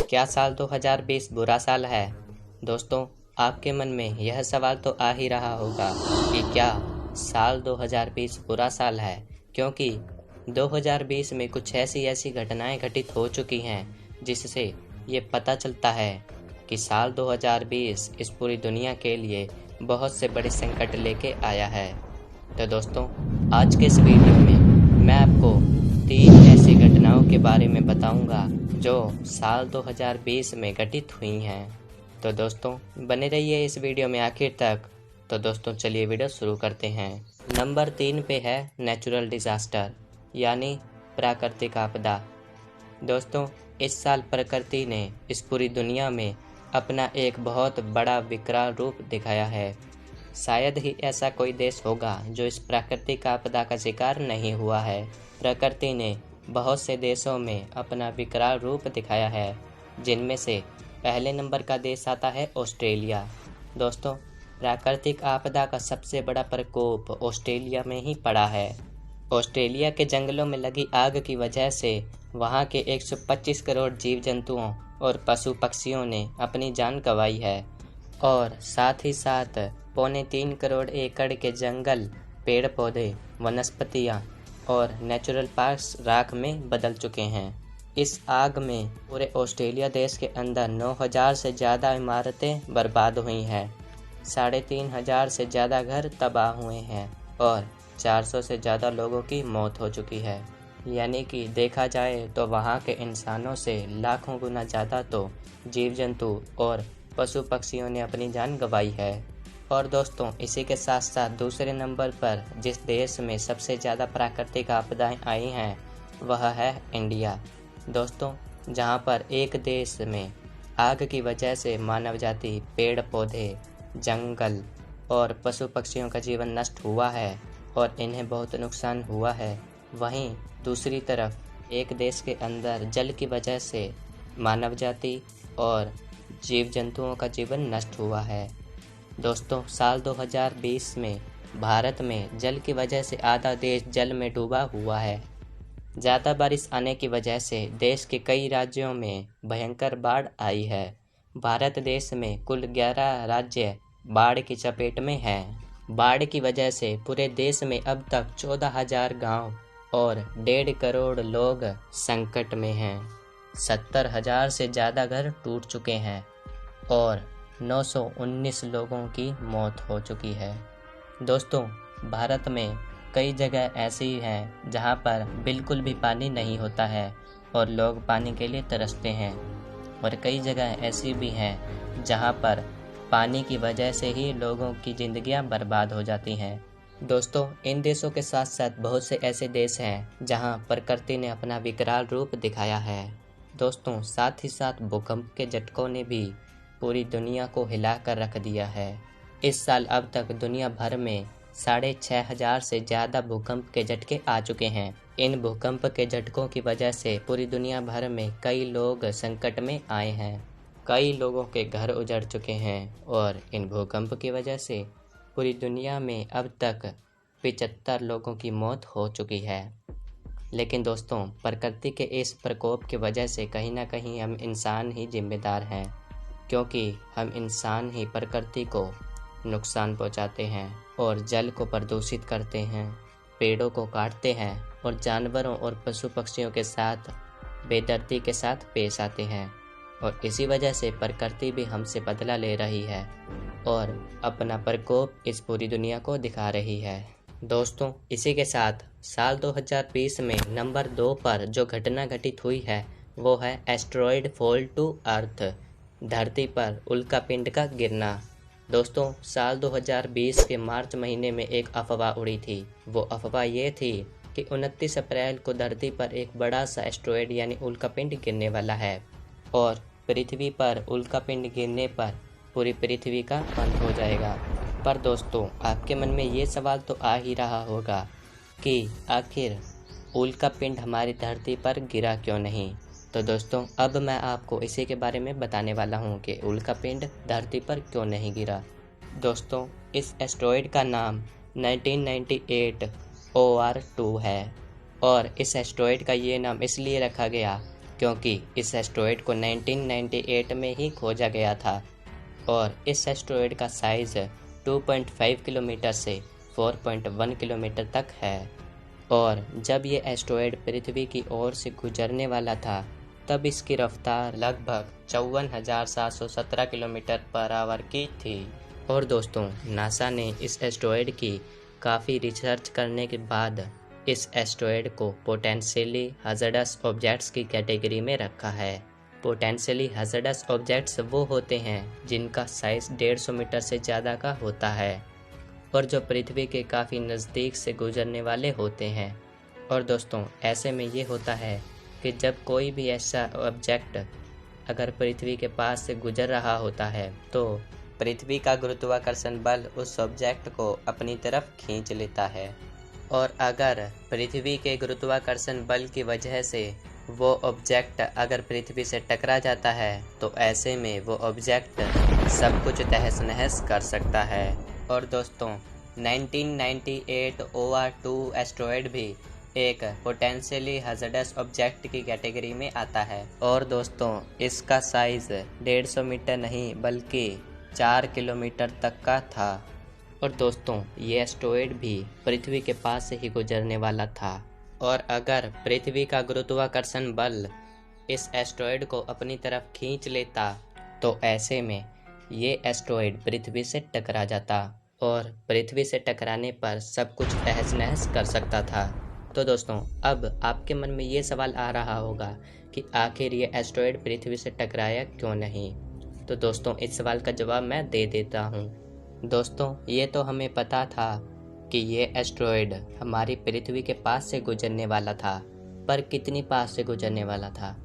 क्या साल 2020 बुरा साल है? दोस्तों, आपके मन में यह सवाल तो आ ही रहा होगा कि क्या साल 2020 बुरा साल है, क्योंकि 2020 में कुछ ऐसी घटनाएं घटित हो चुकी हैं जिससे ये पता चलता है कि साल 2020 इस पूरी दुनिया के लिए बहुत से बड़े संकट लेके आया है। तो दोस्तों, आज के इस वीडियो में मैं आपको 3 ऐसी घटनाओं के बारे में बताऊंगा जो साल 2020 में घटित हुई हैं। तो दोस्तों, बने रहिए इस वीडियो में आखिर तक। तो दोस्तों, चलिए वीडियो शुरू करते हैं। नंबर 3 पे है नेचुरल डिज़ास्टर यानी प्राकृतिक आपदा। दोस्तों, इस साल प्रकृति ने इस पूरी दुनिया में अपना एक बहुत बड़ा विकराल रूप दिखाया है। शायद ही ऐसा कोई देश होगा जो इस प्राकृतिक आपदा का शिकार नहीं हुआ है। प्रकृति ने बहुत से देशों में अपना विकराल रूप दिखाया है, जिनमें से पहले नंबर का देश आता है ऑस्ट्रेलिया। दोस्तों, प्राकृतिक आपदा का सबसे बड़ा प्रकोप ऑस्ट्रेलिया में ही पड़ा है। ऑस्ट्रेलिया के जंगलों में लगी आग की वजह से वहां के 125 करोड़ जीव जंतुओं और पशु पक्षियों ने अपनी जान गंवाई है और साथ ही साथ 3.25 करोड़ एकड़ के जंगल, पेड़ पौधे, वनस्पतियाँ और नेचुरल पार्क्स राख में बदल चुके हैं। इस आग में पूरे ऑस्ट्रेलिया देश के अंदर 9,000 से ज़्यादा इमारतें बर्बाद हुई हैं, 3,500 से ज़्यादा घर तबाह हुए हैं और 400 से ज़्यादा लोगों की मौत हो चुकी है। यानी कि देखा जाए तो वहाँ के इंसानों से लाखों गुना ज़्यादा तो जीव जंतु और पशु पक्षियों ने अपनी जान गंवाई है। और दोस्तों, इसी के साथ साथ दूसरे नंबर पर जिस देश में सबसे ज़्यादा प्राकृतिक आपदाएं आई हैं वह है इंडिया। दोस्तों, जहां पर एक देश में आग की वजह से मानव जाति, पेड़ पौधे, जंगल और पशु पक्षियों का जीवन नष्ट हुआ है और इन्हें बहुत नुकसान हुआ है, वहीं दूसरी तरफ एक देश के अंदर जल की वजह से मानव जाति और जीव जंतुओं का जीवन नष्ट हुआ है। दोस्तों, साल 2020 में भारत में जल की वजह से आधा देश जल में डूबा हुआ है। ज़्यादा बारिश आने की वजह से देश के कई राज्यों में भयंकर बाढ़ आई है। भारत देश में कुल 11 राज्य बाढ़ की चपेट में हैं। बाढ़ की वजह से पूरे देश में अब तक 14,000 गांव और 1.5 करोड़ लोग संकट में हैं। 70,000 से ज़्यादा घर टूट चुके हैं और 919 लोगों की मौत हो चुकी है। दोस्तों, भारत में कई जगह ऐसी हैं जहां पर बिल्कुल भी पानी नहीं होता है और लोग पानी के लिए तरसते हैं, और कई जगह ऐसी भी हैं जहां पर पानी की वजह से ही लोगों की ज़िंदगियां बर्बाद हो जाती हैं। दोस्तों, इन देशों के साथ साथ बहुत से ऐसे देश हैं जहां प्रकृति ने अपना विकराल रूप दिखाया है। दोस्तों, साथ ही साथ भूकंप के झटकों ने भी पूरी दुनिया को हिला कर रख दिया है। इस साल अब तक दुनिया भर में 6,500 से ज़्यादा भूकंप के झटके आ चुके हैं। इन भूकंप के झटकों की वजह से पूरी दुनिया भर में कई लोग संकट में आए हैं। कई लोगों के घर उजड़ चुके हैं और इन भूकंप की वजह से पूरी दुनिया में अब तक 75 लोगों की मौत हो चुकी है। लेकिन दोस्तों, प्रकृति के इस प्रकोप की वजह से कहीं ना कहीं हम इंसान ही जिम्मेदार हैं, क्योंकि हम इंसान ही प्रकृति को नुकसान पहुंचाते हैं और जल को प्रदूषित करते हैं, पेड़ों को काटते हैं और जानवरों और पशु पक्षियों के साथ बेदर्दी के साथ पेश आते हैं। और इसी वजह से प्रकृति भी हमसे बदला ले रही है और अपना प्रकोप इस पूरी दुनिया को दिखा रही है। दोस्तों, इसी के साथ साल 2020 में नंबर 2 पर जो घटना घटित हुई है वो है एस्टेरॉयड फॉल टू अर्थ, धरती पर उल्कापिंड का गिरना। दोस्तों, साल 2020 के मार्च महीने में एक अफवाह उड़ी थी। वो अफवाह ये थी कि 29 अप्रैल को धरती पर एक बड़ा सा एस्टेरॉयड यानी उल्कापिंड गिरने वाला है और पृथ्वी पर उल्कापिंड गिरने पर पूरी पृथ्वी का अंत हो जाएगा। पर दोस्तों, आपके मन में ये सवाल तो आ ही रहा होगा कि आखिर उल्कापिंड हमारी धरती पर गिरा क्यों नहीं। तो दोस्तों, अब मैं आपको इसी के बारे में बताने वाला हूँ कि उल्कापिंड धरती पर क्यों नहीं गिरा। दोस्तों, इस एस्टेरॉयड का नाम 1998 OR2 है और इस एस्टेरॉयड का ये नाम इसलिए रखा गया क्योंकि इस एस्टेरॉयड को 1998 में ही खोजा गया था और इस एस्टेरॉयड का साइज़ 2.5 किलोमीटर से 4.1 किलोमीटर तक है। और जब ये एस्टेरॉयड पृथ्वी की ओर से गुजरने वाला था तब इसकी रफ्तार लगभग 54,717 किलोमीटर पर आवर की थी। और दोस्तों, नासा ने इस एस्टेरॉयड की काफ़ी रिसर्च करने के बाद इस एस्टेरॉयड को पोटेंशियली हैज़र्डस ऑब्जेक्ट्स की कैटेगरी में रखा है। पोटेंशियली हैज़र्डस ऑब्जेक्ट्स वो होते हैं जिनका साइज़ 150 मीटर से ज़्यादा का होता है और जो पृथ्वी के काफ़ी नज़दीक से गुजरने वाले होते हैं। और दोस्तों, ऐसे में ये होता है कि जब कोई भी ऐसा ऑब्जेक्ट अगर पृथ्वी के पास से गुजर रहा होता है तो पृथ्वी का गुरुत्वाकर्षण बल उस ऑब्जेक्ट को अपनी तरफ खींच लेता है और अगर पृथ्वी के गुरुत्वाकर्षण बल की वजह से वो ऑब्जेक्ट अगर पृथ्वी से टकरा जाता है तो ऐसे में वो ऑब्जेक्ट सब कुछ तहस नहस कर सकता है। और दोस्तों, 1998 OR2 एस्टेरॉयड भी एक पोटेंशियली हैज़र्डस ऑब्जेक्ट की कैटेगरी में आता है। और दोस्तों, इसका साइज़ 150 मीटर नहीं बल्कि 4 किलोमीटर तक का था। और दोस्तों, ये एस्टेरॉयड भी पृथ्वी के पास से ही गुजरने वाला था और अगर पृथ्वी का गुरुत्वाकर्षण बल इस एस्टेरॉयड को अपनी तरफ खींच लेता तो ऐसे में ये एस्टेरॉयड पृथ्वी से टकरा जाता और पृथ्वी से टकराने पर सब कुछ तहस नहस कर सकता था। तो दोस्तों, अब आपके मन में ये सवाल आ रहा होगा कि आखिर ये एस्टेरॉयड पृथ्वी से टकराया क्यों नहीं। तो दोस्तों, इस सवाल का जवाब मैं दे देता हूँ। दोस्तों, ये तो हमें पता था कि ये एस्टेरॉयड हमारी पृथ्वी के पास से गुजरने वाला था, पर कितनी पास से गुजरने वाला था।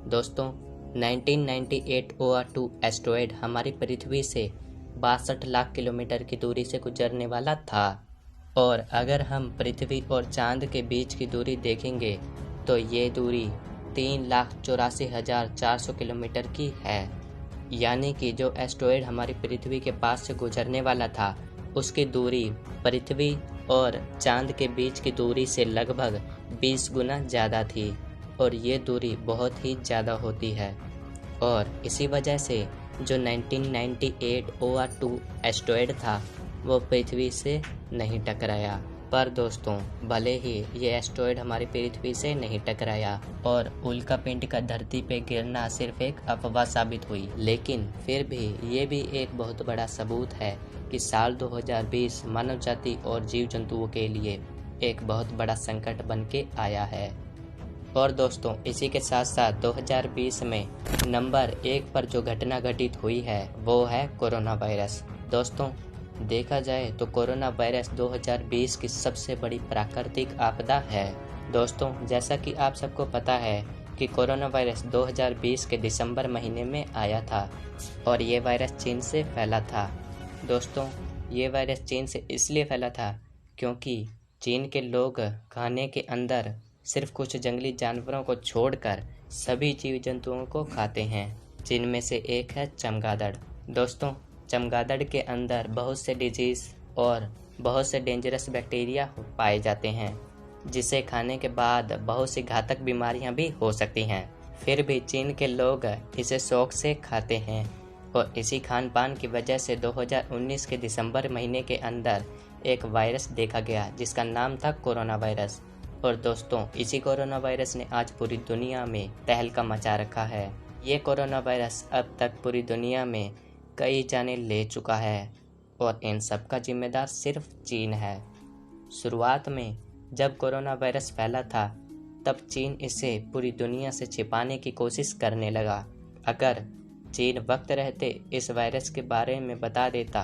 दोस्तों, 1998 OR2 एस्टेरॉयड हमारी पृथ्वी से 62 लाख किलोमीटर की दूरी से गुजरने वाला था और अगर हम पृथ्वी और चांद के बीच की दूरी देखेंगे तो ये दूरी 3,84,400 किलोमीटर की है। यानी कि जो एस्टेरॉयड हमारी पृथ्वी के पास से गुजरने वाला था उसकी दूरी पृथ्वी और चांद के बीच की दूरी से लगभग 20 गुना ज़्यादा थी और ये दूरी बहुत ही ज़्यादा होती है। और इसी वजह से जो 1998 OR2 एस्टेरॉयड था वो पृथ्वी से नहीं टकराया। पर दोस्तों, भले ही ये एस्टेरॉयड हमारी पृथ्वी से नहीं टकराया और उल्कापिंड का धरती पे गिरना सिर्फ एक अफवाह साबित हुई, लेकिन फिर भी ये भी एक बहुत बड़ा सबूत है कि साल 2020 मानव जाति और जीव जंतुओं के लिए एक बहुत बड़ा संकट बन के आया है। और दोस्तों, इसी के साथ साथ 2020 में नंबर 1 पर जो घटना घटित हुई है वो है कोरोना वायरस। दोस्तों, देखा जाए तो कोरोना वायरस 2020 की सबसे बड़ी प्राकृतिक आपदा है। दोस्तों, जैसा कि आप सबको पता है कि कोरोना वायरस 2020 के दिसंबर महीने में आया था और ये वायरस चीन से फैला था। दोस्तों, ये वायरस चीन से इसलिए फैला था क्योंकि चीन के लोग खाने के अंदर सिर्फ कुछ जंगली जानवरों को छोड़कर सभी जीव जंतुओं को खाते हैं, जिनमें से एक है चमगादड़। दोस्तों, चमगादड़ के अंदर बहुत से डिजीज़ और बहुत से डेंजरस बैक्टीरिया पाए जाते हैं, जिसे खाने के बाद बहुत सी घातक बीमारियां भी हो सकती हैं। फिर भी चीन के लोग इसे शौक से खाते हैं और इसी खान पान की वजह से 2019 के दिसंबर महीने के अंदर एक वायरस देखा गया जिसका नाम था कोरोना वायरस। और दोस्तों, इसी कोरोना वायरस ने आज पूरी दुनिया में तहलका मचा रखा है। ये कोरोना वायरस अब तक पूरी दुनिया में कई जाने ले चुका है और इन सब का जिम्मेदार सिर्फ चीन है। शुरुआत में जब कोरोना वायरस फैला था तब चीन इसे पूरी दुनिया से छिपाने की कोशिश करने लगा। अगर चीन वक्त रहते इस वायरस के बारे में बता देता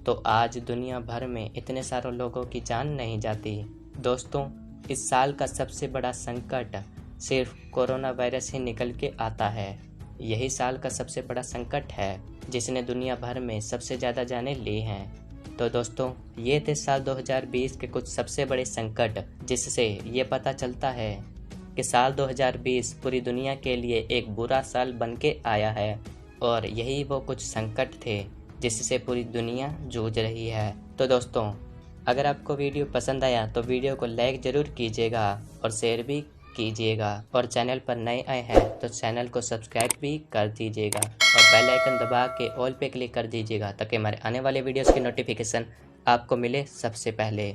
तो आज दुनिया भर में इतने सारे लोगों की जान नहीं जाती। दोस्तों, इस साल का सबसे बड़ा संकट सिर्फ कोरोना वायरस ही निकल के आता है। यही साल का सबसे बड़ा संकट है जिसने दुनिया भर में सबसे ज़्यादा जानें ली हैं। तो दोस्तों, ये थे साल 2020 के कुछ सबसे बड़े संकट, जिससे ये पता चलता है कि साल 2020 पूरी दुनिया के लिए एक बुरा साल बन के आया है और यही वो कुछ संकट थे जिससे पूरी दुनिया जूझ रही है। तो दोस्तों, अगर आपको वीडियो पसंद आया तो वीडियो को लाइक ज़रूर कीजिएगा और शेयर भी कीजिएगा और चैनल पर नए आए हैं तो चैनल को सब्सक्राइब भी कर दीजिएगा और बेल आइकन दबा के ऑल पे क्लिक कर दीजिएगा ताकि हमारे आने वाले वीडियोस की नोटिफिकेशन आपको मिले सबसे पहले।